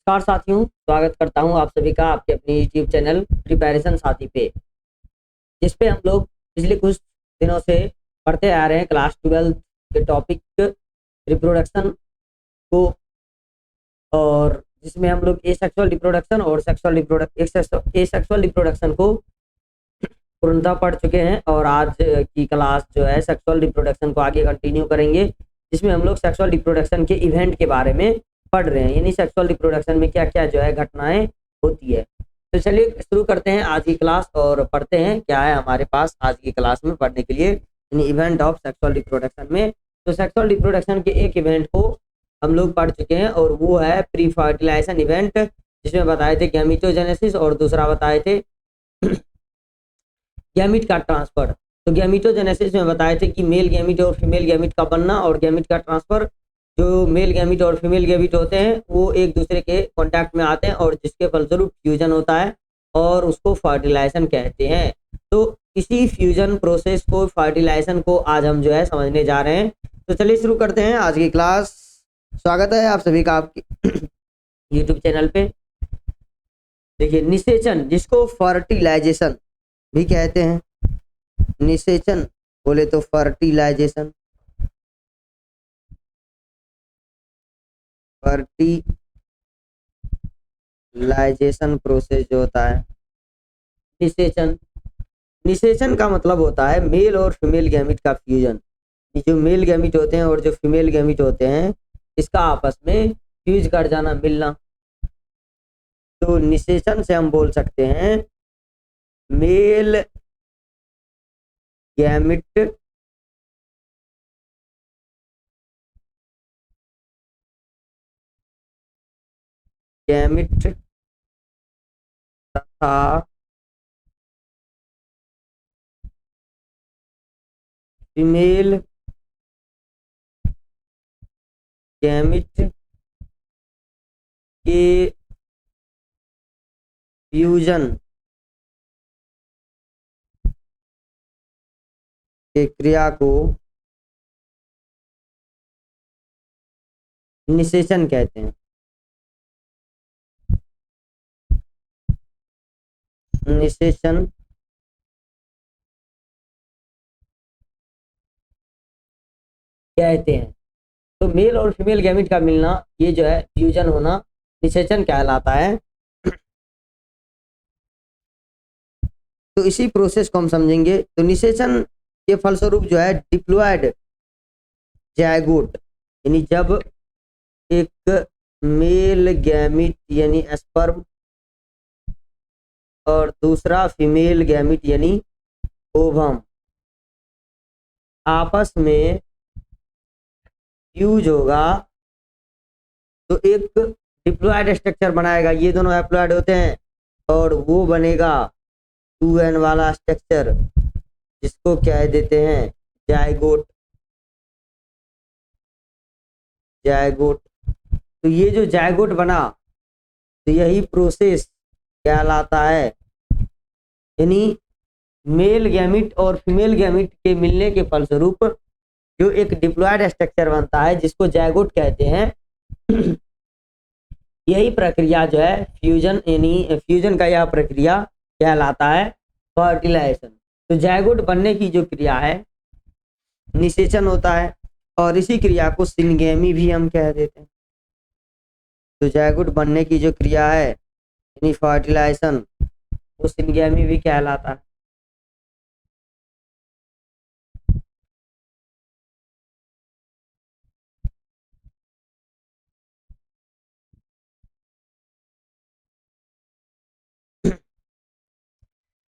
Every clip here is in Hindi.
नमस्कार साथियों, स्वागत करता हूं आप सभी का आपके अपने YouTube चैनल प्रिपरेशन साथी पे, जिस पे हम लोग पिछले कुछ दिनों से पढ़ते आ रहे हैं क्लास 12 के टॉपिक रिप्रोडक्शन को। और जिसमें हम लोग एसेक्सुअल रिप्रोडक्शन और एसेक्सुअल रिप्रोडक्शन को पूर्णतः पढ़ चुके हैं। और आज की क्लास जो है सेक्सुअल रिप्रोडक्शन को आगे कंटिन्यू करेंगे, जिसमें हम लोग सेक्सुअल रिप्रोडक्शन के इवेंट के बारे में पढ़ रहे हैं, यानी सेक्सुअल रिप्रोडक्शन में क्या क्या जो है घटनाएं होती है। तो चलिए शुरू करते हैं आज की क्लास और पढ़ते हैं क्या है हमारे पास आज की क्लास में पढ़ने के लिए, यानी इवेंट ऑफ सेक्सुअल रिप्रोडक्शन में। तो सेक्सुअल रिप्रोडक्शन के एक इवेंट को हम लोग पढ़ चुके हैं और वो है प्री फर्टिलाइजेशन इवेंट, जिसमें बताए थे गैमीटोजेनेसिस और दूसरा बताए थे गैमीट का ट्रांसफर। तो गैमीटोजेनेसिस में बताए थे कि मेल गैमीट और फीमेल गैमीट का बनना, और गैमीट का ट्रांसफर जो मेल गैमीट और फीमेल गैमीट होते हैं वो एक दूसरे के कांटेक्ट में आते हैं और जिसके फलस्वरूप फ्यूजन होता है और उसको फर्टिलाइजेशन कहते हैं। तो इसी फ्यूजन प्रोसेस को, फर्टिलाइजेशन को आज हम जो है समझने जा रहे हैं। तो चलिए शुरू करते हैं आज की क्लास। स्वागत है आप सभी का आपकी यूट्यूब चैनल पे। देखिए, निषेचन जिसको फर्टिलाइजेशन भी कहते हैं, निषेचन बोले तो फर्टिलाइजेशन, फर्टिलाइजेशन प्रोसेस जो होता है निषेचन। निषेचन का मतलब होता है मेल और फीमेल गैमीट का फ्यूजन। जो मेल गैमीट होते हैं और जो फीमेल गैमीट होते हैं इसका आपस में फ्यूज कर जाना, मिलना। तो निषेचन से हम बोल सकते हैं मेल गैमीट तथा फीमेल गैमीट के फ्यूजन के क्रिया को निषेचन कहते हैं। निषेचन कहते हैं। तो मेल और फीमेल गैमीट का मिलना, ये जो है फ्यूजन होना, निषेचन कहलाता है। तो इसी प्रोसेस को हम समझेंगे। तो निषेचन के फलस्वरूप जो है डिप्लॉयड जायगोट, यानी जब एक मेल गैमीट यानी स्पर्म और दूसरा फीमेल गैमीट यानी ओवम आपस में फ्यूज होगा तो एक डिप्लॉयड स्ट्रक्चर बनाएगा। ये दोनों एप्लॉयड होते हैं और वो बनेगा 2n वाला स्ट्रक्चर, जिसको कह देते हैं जायगोट। जायगोट। तो ये जो जायगोट बना, तो यही प्रोसेस कहलाता है, यानी मेल गैमीट और फीमेल गैमीट के मिलने के फलस्वरूप जो एक डिप्लॉयड स्ट्रक्चर बनता है जिसको जायगोट कहते हैं। यही प्रक्रिया जो है फ्यूजन, यानी फ्यूजन का यह प्रक्रिया कहलाता है फर्टिलाइजेशन। तो जायगोट बनने की जो क्रिया है निषेचन होता है, और इसी क्रिया को सिनगेमी भी हम कह देते हैं। तो जायगोट बनने की जो क्रिया है यानी फर्टिलाइजेशन, वो सिनगेमी भी कहलाता है।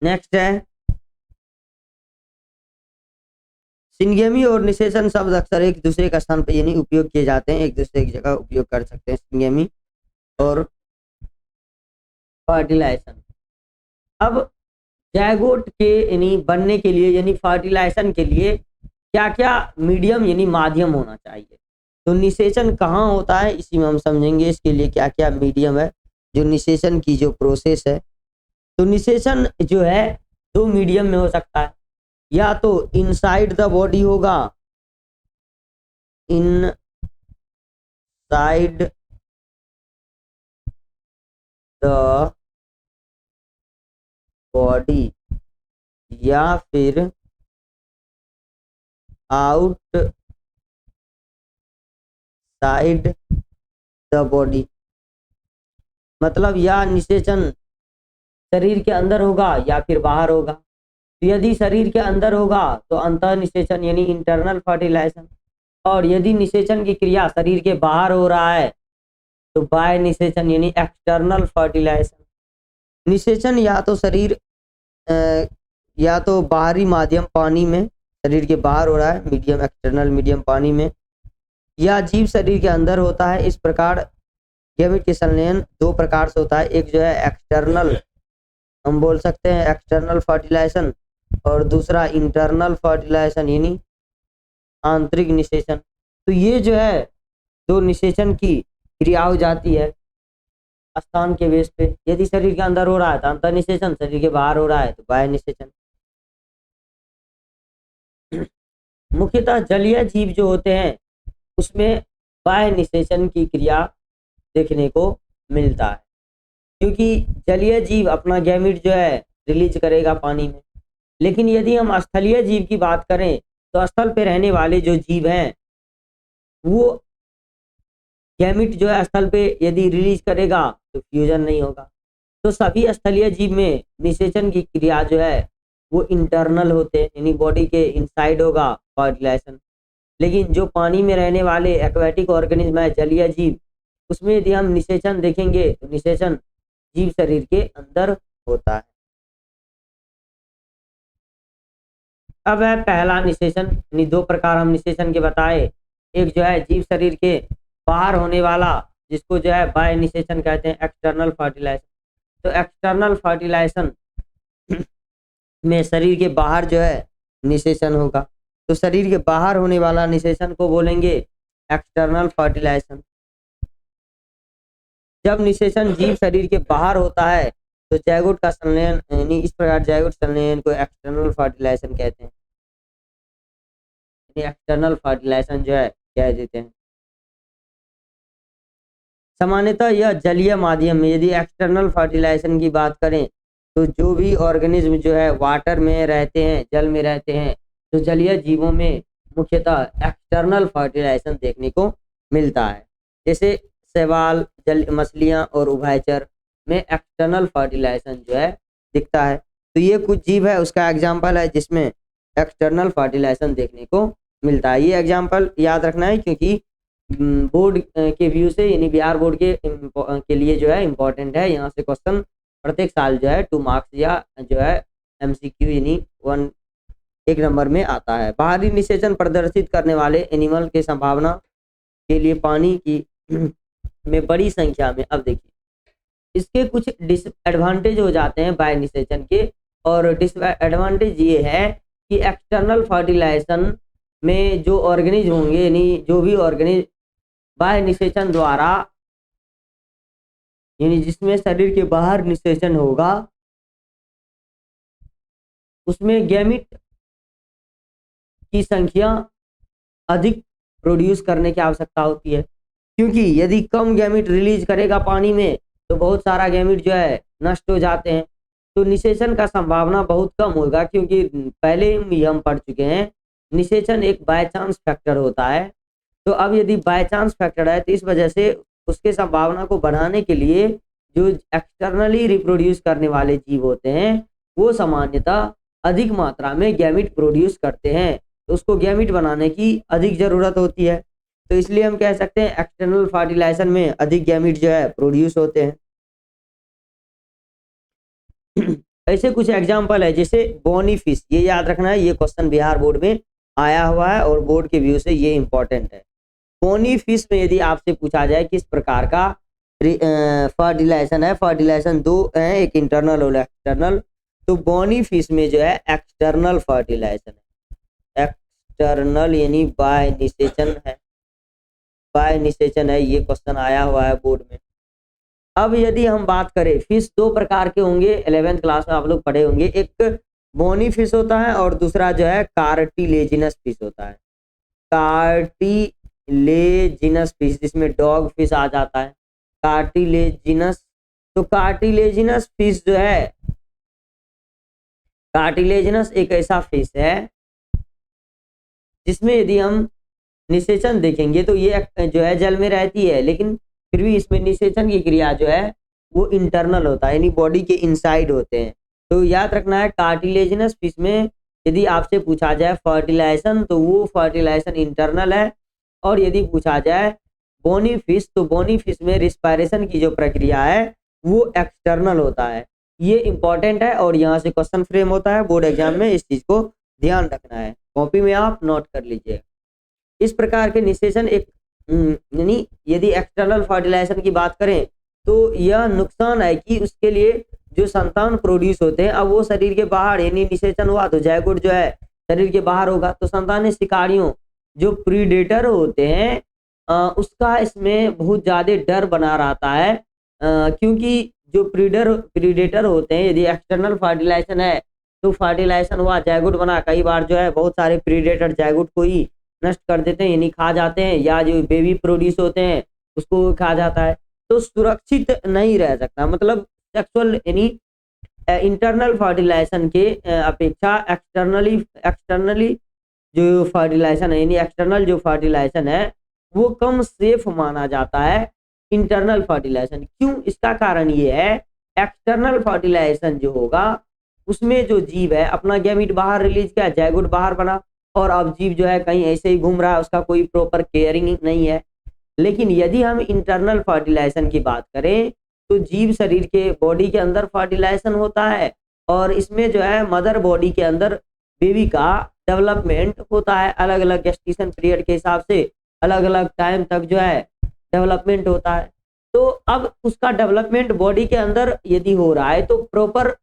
नेक्स्ट है सिनगेमी और निषेचन शब्द अक्सर एक दूसरे का स्थान पर यानी उपयोग किए जाते हैं, एक दूसरे की जगह उपयोग कर सकते हैं सिनगेमी और फर्टिलाइजेशन। अब जायगोट के यानी बनने के लिए यानी फर्टिलाइजेशन के लिए क्या क्या मीडियम यानी माध्यम होना चाहिए। तो निषेचन कहाँ होता है इसी में हम समझेंगे, इसके लिए क्या क्या मीडियम है जो निषेचन की जो प्रोसेस है। तो निषेचन जो है दो मीडियम में हो सकता है, या तो इनसाइड द बॉडी होगा, इनसाइड द बॉडी या फिर आउटसाइड द बॉडी, मतलब या निषेचन शरीर के अंदर होगा या फिर बाहर होगा। तो यदि शरीर के अंदर होगा तो अंतः निषेचन यानी इंटरनल फर्टिलाइजेशन, और यदि निषेचन की क्रिया शरीर के बाहर हो रहा है तो बाह्य निषेचन यानी एक्सटर्नल फर्टिलाइजेशन। निषेचन या तो शरीर या तो बाहरी माध्यम पानी में शरीर के बाहर हो रहा है, मीडियम एक्सटर्नल मीडियम पानी में, या जीव शरीर के अंदर होता है। इस प्रकार गैमेट के संलयन दो प्रकार से होता है, एक जो है एक्सटर्नल, हम बोल सकते हैं एक्सटर्नल फर्टिलाइजेशन, और दूसरा इंटरनल फर्टिलाइजेशन यानी आंतरिक निषेचन। तो ये जो है दो निषेचन की क्रिया हो जाती है स्थान के बेस पे। यदि शरीर के अंदर हो रहा है तो अंतर निषेचन, शरीर के बाहर हो रहा है तो बाह्य निषेचन। मुख्यतः जलीय जीव जो होते हैं उसमें बाह्य निषेचन की क्रिया देखने को मिलता है, क्योंकि जलीय जीव अपना गैमीट जो है रिलीज करेगा पानी में। लेकिन यदि हम स्थलीय जीव की बात करें तो स्थल पे रहने वाले जो जीव हैं वो गैमीट जो है स्थल पे यदि रिलीज करेगा तो फ्यूजन नहीं होगा। तो सभी स्थलीय जीव में निषेचन की क्रिया जो है वो इंटरनल होते हैं, यानी बॉडी के इनसाइड होगा फर्टिलाइजेशन। लेकिन जो पानी में रहने वाले एक्वेटिक ऑर्गेनिज्म है जलीय जीव, उसमें यदि हम निषेचन देखेंगे तो निषेचन जीव शरीर के अंदर होता है। अब है पहला निषेचन, यानी दो प्रकार हम निषेचन के बताए। एक जो है जीव शरीर के बाहर होने वाला, जिसको जो है बाह्य निषेचन कहते हैं, एक्सटर्नल फर्टिलाइजेशन। तो एक्सटर्नल फर्टिलाइजेशन में शरीर के बाहर जो है निषेचन होगा, तो शरीर के बाहर होने वाला निषेचन को बोलेंगे एक्सटर्नल फर्टिलाइजेशन। जब निषेचन जीव शरीर के बाहर होता है तो जैगोट का संलयन, यानी इस प्रकार जैगोट संलयन को एक्सटर्नल फर्टिलाइजेशन कहते हैं, एक्सटर्नल फर्टिलाइजेशन जो है कह देते हैं। सामान्यतः यह जलीय माध्यम में, यदि एक्सटर्नल फर्टिलाइजेशन की बात करें तो जो भी ऑर्गेनिज्म जो है वाटर में रहते हैं, जल में रहते हैं, तो जलीय जीवों में मुख्यतः एक्सटर्नल फर्टिलाइजेशन देखने को मिलता है। जैसे शैवाल, जल मछलियां और उभयचर में एक्सटर्नल फर्टिलाइजेशन जो है दिखता है। तो ये कुछ जीव है उसका एग्जाम्पल है जिसमें एक्सटर्नल फर्टिलाइजेशन देखने को मिलता है। ये एग्जाम्पल याद रखना है क्योंकि बोर्ड के व्यू से, यानी बिहार बोर्ड के लिए जो है इम्पोर्टेंट है। यहाँ से क्वेश्चन प्रत्येक साल जो है 2 मार्क्स या जो है MCQ यानी 1 नंबर में आता है। बाहरी निषेचन प्रदर्शित करने वाले एनिमल के संभावना के लिए पानी की में बड़ी संख्या में, अब देखिए इसके कुछ डिसएडवांटेज हो जाते हैं बाह्य निषेचन के, और डिसएडवांटेज ये है कि एक्सटर्नल फर्टिलाइजेशन में जो ऑर्गेनिज्म होंगे, यानी जो भी ऑर्गेनिज्म बाह्य निषेचन द्वारा, यानी जिसमें शरीर के बाहर निषेचन होगा, उसमें गैमीट की संख्या अधिक प्रोड्यूस करने की आवश्यकता होती है। क्योंकि यदि कम गैमीट रिलीज करेगा पानी में तो बहुत सारा गैमीट जो है नष्ट हो जाते हैं, तो निषेचन का संभावना बहुत कम होगा। क्योंकि पहले ही हम पढ़ चुके हैं निषेचन एक बाय चांस फैक्टर होता है। तो अब यदि बाय चांस फैक्टर है तो इस वजह से उसके संभावना को बढ़ाने के लिए जो एक्सटर्नली रिप्रोड्यूस करने वाले जीव होते हैं वो सामान्यतः अधिक मात्रा में गैमीट प्रोड्यूस करते हैं, तो उसको गैमीट बनाने की अधिक जरूरत होती है। तो इसलिए हम कह सकते हैं एक्सटर्नल फर्टिलाइजेशन में अधिक गैमीट जो है प्रोड्यूस होते हैं। ऐसे कुछ एग्जाम्पल है, जैसे बोनी फिश, ये याद रखना है, ये क्वेश्चन बिहार बोर्ड में आया हुआ है और बोर्ड के व्यू से ये इंपॉर्टेंट है। बोनी फिश में यदि आपसे पूछा जाए किस प्रकार का फर्टिलाइजेशन है, फर्टिलाइजेशन दो है, एक इंटरनल और एक्सटर्नल, तो बोनी फिश में जो है एक्सटर्नल फर्टिलाइजेशन है। एक्सटर्नल यानी बाह्य निषेचन है, बाह्य निषेचन है, ये क्वेश्चन आया हुआ है बोर्ड में। अब यदि हम बात करें, फिश दो प्रकार के होंगे, 11th क्लास में आप लोग पढ़े होंगे, एक बोनी फिश होता है और दूसरा जो है कार्टिलेजिनस फिश होता है। कार्टिलेजिनस फिश, जिसमें डॉग फिश आ जाता है, कार्टिलेजिनस तो कार्टिलेजिनस फिश जो है, कार्टिलेजिनस एक ऐसा फिश है जिसमें यदि हम निषेचन देखेंगे तो ये जो है जल में रहती है, लेकिन फिर भी इसमें निषेचन की क्रिया जो है वो इंटरनल होता है, यानी बॉडी के इनसाइड होते हैं। तो याद रखना है कार्टिलेजिनस फिश में यदि आपसे पूछा जाए फर्टिलाइजेशन तो वो फर्टिलाइजेशन इंटरनल है, और यदि पूछा जाए बोनी फिश तो बोनी फिश में रिस्पायरेशन की जो प्रक्रिया है वो एक्सटर्नल होता है। ये इंपॉर्टेंट है और यहाँ से क्वेश्चन फ्रेम होता है बोर्ड एग्जाम में, इस चीज को ध्यान रखना है, कॉपी में आप नोट कर लीजिए। इस प्रकार के निषेचन एक यानी यदि एक्सटर्नल फर्टिलाइजेशन की बात करें तो यह नुकसान है कि उसके लिए जो संतान प्रोड्यूस होते हैं, अब वो शरीर के बाहर, यानी निषेचन हुआ तो जायगोट जो है शरीर के बाहर होगा, तो संतान शिकारियों जो प्रीडेटर होते हैं उसका इसमें बहुत ज्यादा डर बना रहता है, क्योंकि जो प्रीडेटर होते हैं यदि एक्सटर्नल फर्टिलाइजेशन है तो फर्टिलाइजेशन हुआ, जायगोट बना, कई बार जो है बहुत सारे प्रीडेटर जायगोट को ही नष्ट कर देते हैं, यानी खा जाते हैं, या जो बेबी प्रोड्यूस होते हैं उसको खा जाता है, तो सुरक्षित नहीं रह सकता। मतलब सेक्सुअल यानी इंटरनल फर्टिलाइजेशन के अपेक्षा एक्सटर्नली जो फर्टिलाइजेशन है, यानी एक्सटर्नल जो फर्टिलाइजेशन है वो कम सेफ माना जाता है इंटरनल फर्टिलाइजेशन। क्यों? इसका कारण ये है, एक्सटर्नल फर्टिलाइजेशन जो होगा उसमें जो जीव है अपना गैमीट बाहर रिलीज किया, जायगोट बाहर बना, और अब जीव जो है कहीं ऐसे ही घूम रहा है, उसका कोई प्रॉपर केयरिंग नहीं है। लेकिन यदि हम इंटरनल फर्टिलाइजेशन की बात करें तो जीव शरीर के बॉडी के अंदर फर्टिलाइजेशन होता है, और इसमें जो है मदर बॉडी के अंदर बेबी का डेवलपमेंट होता है, अलग अलग गेस्टेशन पीरियड के हिसाब से अलग अलग टाइम तक जो है डेवलपमेंट होता है। तो अब उसका डेवलपमेंट बॉडी के अंदर यदि हो रहा है तो प्रॉपर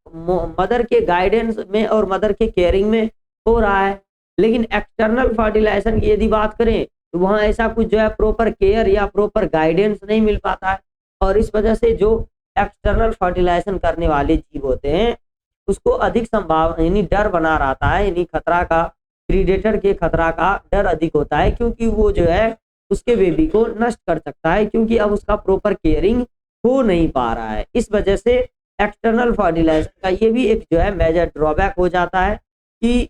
मदर के गाइडेंस में और मदर के केयरिंग में हो रहा है। लेकिन एक्सटर्नल फर्टिलाइजेशन की यदि बात करें तो वहाँ ऐसा कुछ जो है प्रॉपर केयर या प्रॉपर गाइडेंस नहीं मिल पाता है, और इस वजह से जो एक्सटर्नल फर्टिलाइजेशन करने वाले जीव होते हैं उसको अधिक संभावना यानी डर बना रहता है, यानी खतरा का, प्रीडेटर के खतरा का डर अधिक होता है, क्योंकि वो जो है उसके बेबी को नष्ट कर सकता है, क्योंकि अब उसका प्रॉपर केयरिंग हो नहीं पा रहा है। इस वजह से एक्सटर्नल फर्टिलाइजेशन का ये भी एक जो है मेजर ड्रॉबैक हो जाता है कि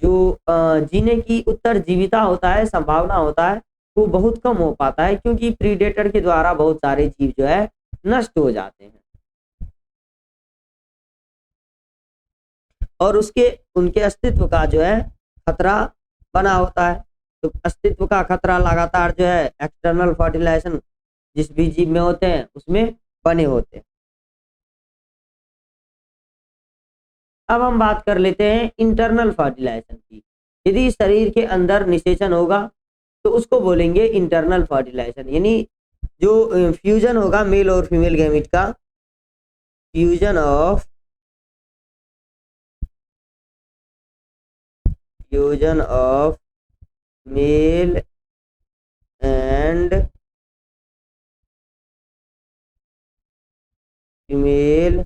जो जीने की उत्तरजीविता होता है, संभावना होता है, वो बहुत कम हो पाता है, क्योंकि प्रीडेटर के द्वारा बहुत सारे जीव जो है नष्ट हो जाते हैं, और उनके अस्तित्व का जो है खतरा बना होता है। तो अस्तित्व का खतरा लगातार जो है एक्सटर्नल फर्टिलाइजेशन जिस भी जीव में होते हैं उसमें बने होते हैं। अब हम बात कर लेते हैं इंटरनल फर्टिलाइजेशन की। यदि शरीर के अंदर निषेचन होगा तो उसको बोलेंगे इंटरनल फर्टिलाइजेशन, यानी जो फ्यूजन होगा मेल और फीमेल गैमीट का, fusion of male and female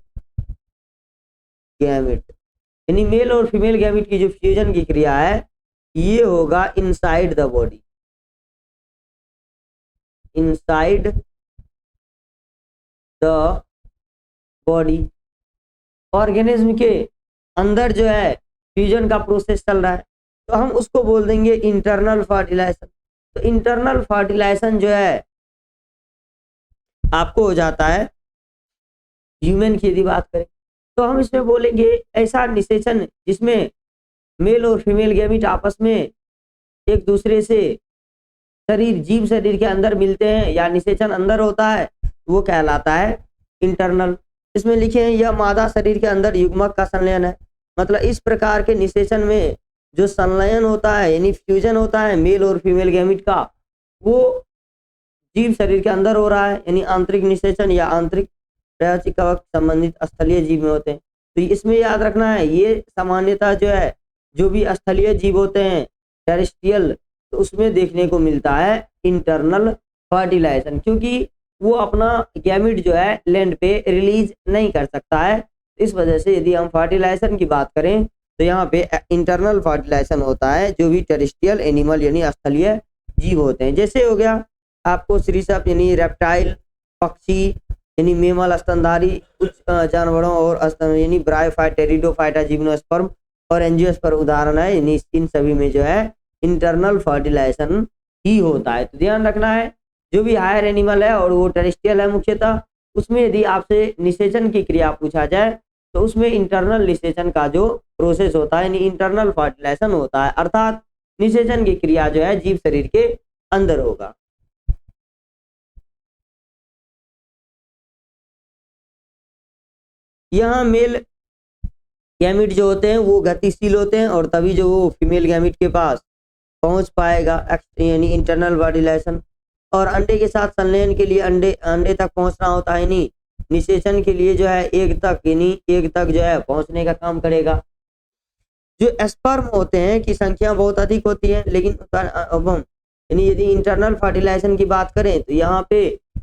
gamete, यानी मेल और फीमेल गैमेट की जो फ्यूजन की क्रिया है ये होगा inside the body, inside the body, organism के अंदर जो है फ्यूजन का प्रोसेस चल रहा है, तो हम उसको बोल देंगे इंटरनल फर्टिलाइजेशन। तो इंटरनल फर्टिलाइजेशन जो है आपको हो जाता है ह्यूमन की यदि बात करें तो हम इसमें बोलेंगे ऐसा निषेचन जिसमें मेल और फीमेल गैमीट आपस में एक दूसरे से जीव शरीर के अंदर मिलते हैं या निषेचन अंदर होता है, वो कहलाता है इंटरनल। इसमें लिखे हैं यह मादा शरीर के अंदर युग्मक का संलयन है। मतलब इस प्रकार के निषेचन में जो संलयन होता है यानी फ्यूजन होता है मेल और फीमेल गैमीट का, वो जीव शरीर के अंदर हो रहा है, यानी आंतरिक निषेचन या आंतरिक प्रयासी कवक संबंधित स्थलीय जीव में होते हैं। तो इसमें याद रखना है ये सामान्यतः जो है जो भी स्थलीय जीव होते हैं टेरेस्ट्रियल, तो उसमें देखने को मिलता है इंटरनल फर्टिलाइजेशन, क्योंकि वो अपना गैमीट जो है लैंड पे रिलीज नहीं कर सकता है। इस वजह से यदि हम फर्टिलाइजेशन की बात करें तो यहाँ पे इंटरनल फर्टिलाइजेशन होता है जो भी टेरेस्ट्रियल एनिमल यानी स्थलीय जीव होते हैं। जैसे हो गया आपको सरीसृप यानी रेप्टाइल, पक्षी यानी मेमल स्तनधारी उच्च जानवरों और यानी ब्रायोफाइट, टेरिडोफाइटा, जिम्नोस्पर्म और एंजियोस्पर्म उदाहरण है। यानी इन सभी में जो है इंटरनल फर्टिलाइजेशन ही होता है। तो ध्यान रखना है, जो भी हायर एनिमल है और वो टेरेस्ट्रियल है मुख्यतः, उसमें यदि आपसे निषेचन की क्रिया पूछा जाए तो उसमें इंटरनल निषेचन का जो प्रोसेस होता है यानी इंटरनल फर्टिलाइजेशन होता है, अर्थात निषेचन की क्रिया जो है जीव शरीर के अंदर होगा। यहाँ मेल गैमिट जो होते हैं वो गतिशील होते हैं और तभी जो वो फीमेल गैमिट के पास पहुंच पाएगा, यानी इंटरनल फर्टिलाइजेशन। और अंडे के साथ संलयन के लिए अंडे तक पहुंचना होता है, यानी निषेचन के लिए जो है एग तक, यानी एग तक जो है पहुंचने का काम करेगा। जो स्पर्म होते हैं की संख्या बहुत अधिक होती है, लेकिन यानी यदि इंटरनल फर्टिलाइजेशन की बात करें तो यहाँ पे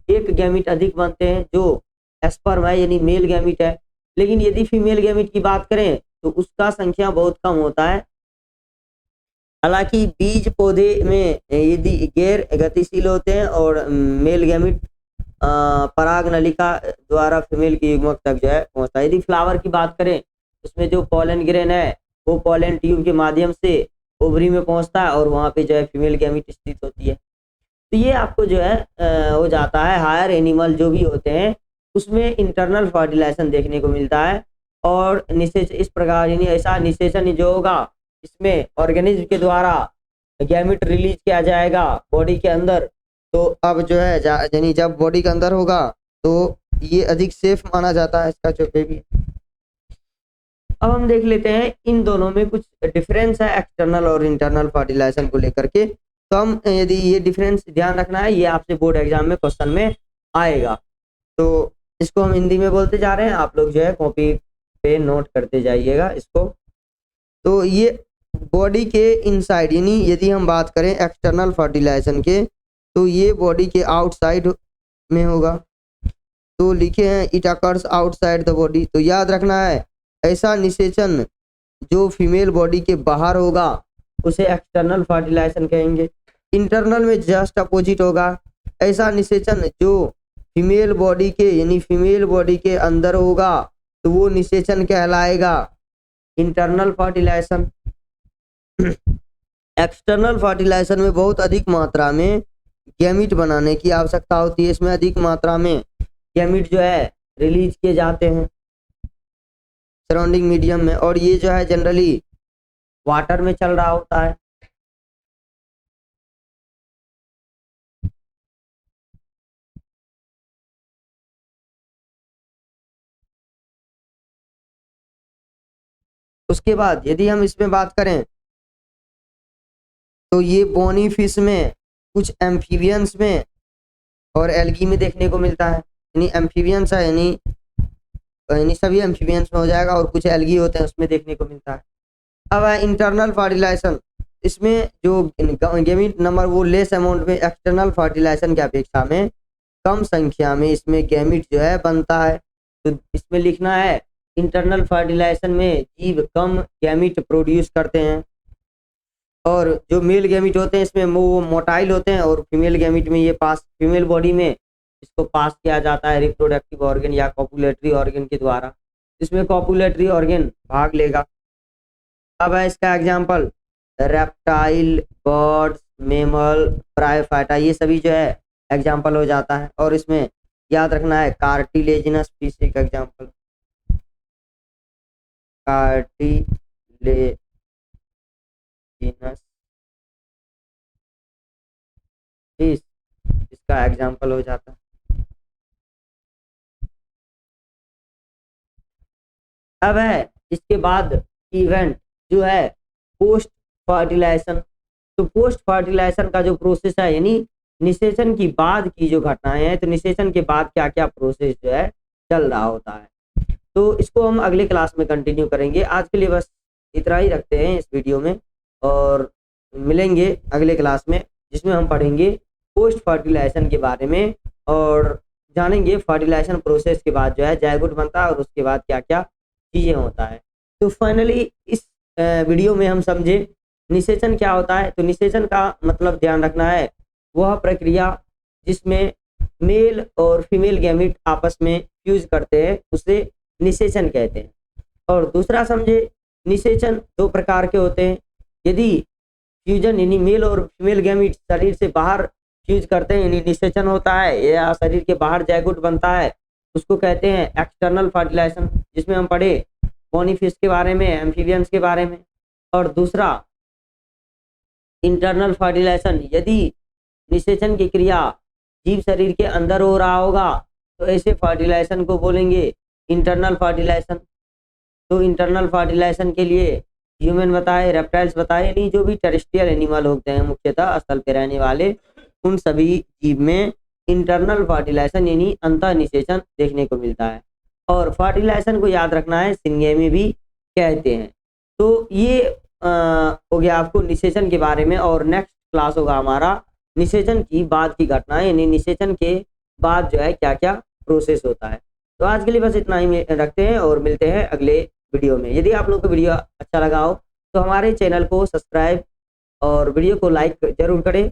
एक गैमिट अधिक बनते हैं जो स्पर्म है यानी मेल गैमिट है, लेकिन यदि फीमेल गैमिट की बात करें तो उसका संख्या बहुत कम होता है। हालांकि बीज पौधे में यदि गैर गतिशील होते हैं और मेल गैमिट पराग नलिका द्वारा फीमेल की युग्मक तक जो है पहुंचता है। यदि फ्लावर की बात करें उसमें जो पॉलन ग्रेन है वो पॉलन ट्यूब के माध्यम से ओवरी में पहुंचता है और वहां पे जो है फीमेल गैमिट स्थित होती है। तो ये आपको जो है हो जाता है हायर एनिमल जो भी होते हैं उसमें इंटरनल फर्टिलाइजेशन देखने को मिलता है। और निषेचन इस प्रकार, यानी ऐसा निषेचन जो होगा इसमें ऑर्गेनिज्म के द्वारा गैमिट रिलीज किया जाएगा बॉडी के अंदर। तो अब जो है यानी जब बॉडी के अंदर होगा तो ये अधिक सेफ माना जाता है इसका जो बेबी। अब हम देख लेते हैं इन दोनों में कुछ डिफरेंस है एक्सटर्नल और इंटरनल फर्टिलाइजेशन को लेकर के। तो हम यदि ये डिफरेंस ध्यान रखना है, ये आपसे बोर्ड एग्जाम में क्वेश्चन में आएगा, तो इसको हम हिंदी में बोलते जा रहे हैं, आप लोग जो है कॉपी पे नोट करते जाइएगा इसको। तो ये बॉडी के इनसाइड, यानी यदि हम बात करें एक्सटर्नल फर्टिलाइजेशन के तो ये बॉडी के आउटसाइड में होगा। तो लिखे हैं it occurs outside the body. तो याद रखना है ऐसा निषेचन जो फीमेल बॉडी के बाहर होगा उसे एक्सटर्नल फर्टिलाइजेशन कहेंगे। इंटरनल में जस्ट अपोजिट होगा, ऐसा निषेचन जो फीमेल बॉडी के यानी फीमेल बॉडी के अंदर होगा तो वो निषेचन कहलाएगा इंटरनल फर्टिलाइजेशन। एक्सटर्नल फर्टिलाइजेशन में बहुत अधिक मात्रा में गैमिट बनाने की आवश्यकता होती है, इसमें अधिक मात्रा में गैमिट जो है रिलीज किए जाते हैं सराउंडिंग मीडियम में, और ये जो है जनरली वाटर में चल रहा होता है। उसके बाद यदि हम इसमें बात करें तो ये बोनी फिश में, कुछ एम्फीबियंस में और एल्गी में देखने को मिलता है। यानी एम्फीबियंस है यानी सभी एम्फीबियंस में हो जाएगा, और कुछ एल्गी होते हैं उसमें देखने को मिलता है। अब है इंटरनल फर्टिलाइजेशन, इसमें जो गैमिट नंबर वो लेस अमाउंट में एक्सटर्नल फर्टिलाइजेशन की अपेक्षा में कम संख्या में इसमें गैमिट जो है बनता है। तो इसमें लिखना है इंटरनल फर्टिलाइजेशन में जीव कम गैमिट प्रोड्यूस करते हैं, और जो मेल गैमिट होते हैं इसमें वो मोटाइल होते हैं, और फीमेल गैमिट में ये पास फीमेल बॉडी में इसको पास किया जाता है रिप्रोडक्टिव ऑर्गन या कॉपुलेटरी ऑर्गन के द्वारा। इसमें कॉपुलेटरी ऑर्गन भाग लेगा। अब है इसका example reptile, birds, mammal, bryophyta, ये सभी जो है एग्जांपल हो जाता है। और इसमें याद रखना है कार्टिलेजिनस फिश एक एग्जांपल, कार्टिलेजिनस फिश इसका एग्जांपल हो जाता है। अब है इसके बाद इवेंट जो है पोस्ट फर्टिलाइजेशन। तो पोस्ट फर्टिलाइजेशन का जो प्रोसेस है यानी निषेचन की बाद की जो घटनाएं हैं, तो निषेचन के बाद क्या क्या प्रोसेस जो है चल रहा होता है, तो इसको हम अगले क्लास में कंटिन्यू करेंगे। आज के लिए बस इतना ही रखते हैं इस वीडियो में, और मिलेंगे अगले क्लास में जिसमें हम पढ़ेंगे पोस्ट फर्टिलाइजेशन के बारे में और जानेंगे फर्टिलाइजेशन प्रोसेस के बाद जो है जायगोट बनता है और उसके बाद क्या क्या चीज़ें होता है। तो फाइनली इस वीडियो में हम समझे निषेचन क्या होता है। तो निषेचन का मतलब ध्यान रखना है वह प्रक्रिया जिसमें मेल और फीमेल गैमेट आपस में फ्यूज करते हैं उसे निषेचन कहते हैं। और दूसरा समझे, निषेचन दो प्रकार के होते हैं। यदि फ्यूजन यानी मेल और फीमेल गैमेट शरीर से बाहर फ्यूज करते हैं यानी निषेचन होता है या शरीर के बाहर जायगोट बनता है, उसको कहते हैं एक्सटर्नल फर्टिलाइजेशन, जिसमें हम पढ़े बोनीफिश के बारे में, एम्फीबियंस के बारे में। और दूसरा इंटरनल फर्टिलाइजेशन, यदि निषेचन की क्रिया जीव शरीर के अंदर हो रहा होगा तो ऐसे फर्टिलाइजेशन को बोलेंगे इंटरनल फर्टिलाइजेशन। तो इंटरनल फर्टिलाइजेशन के लिए ह्यूमन बताए, रेप्टाइल्स बताए, यानी जो भी टेरेस्ट्रियल एनिमल होते हैं मुख्यतः स्थल पे रहने वाले, उन सभी जीव में इंटरनल फर्टिलाइजेशन यानी अंतः निषेचन देखने को मिलता है। और फर्टिलाइजेशन को याद रखना है सिंगेमी भी कहते हैं। तो ये हो गया आपको निषेचन के बारे में। और नेक्स्ट क्लास होगा हमारा निषेचन की बाद की घटना, यानी निषेचन के बाद जो है क्या क्या प्रोसेस होता है। तो आज के लिए बस इतना ही रखते हैं और मिलते हैं अगले वीडियो में। यदि आप लोग को वीडियो अच्छा लगा हो तो हमारे चैनल को सब्सक्राइब और वीडियो को लाइक जरूर करें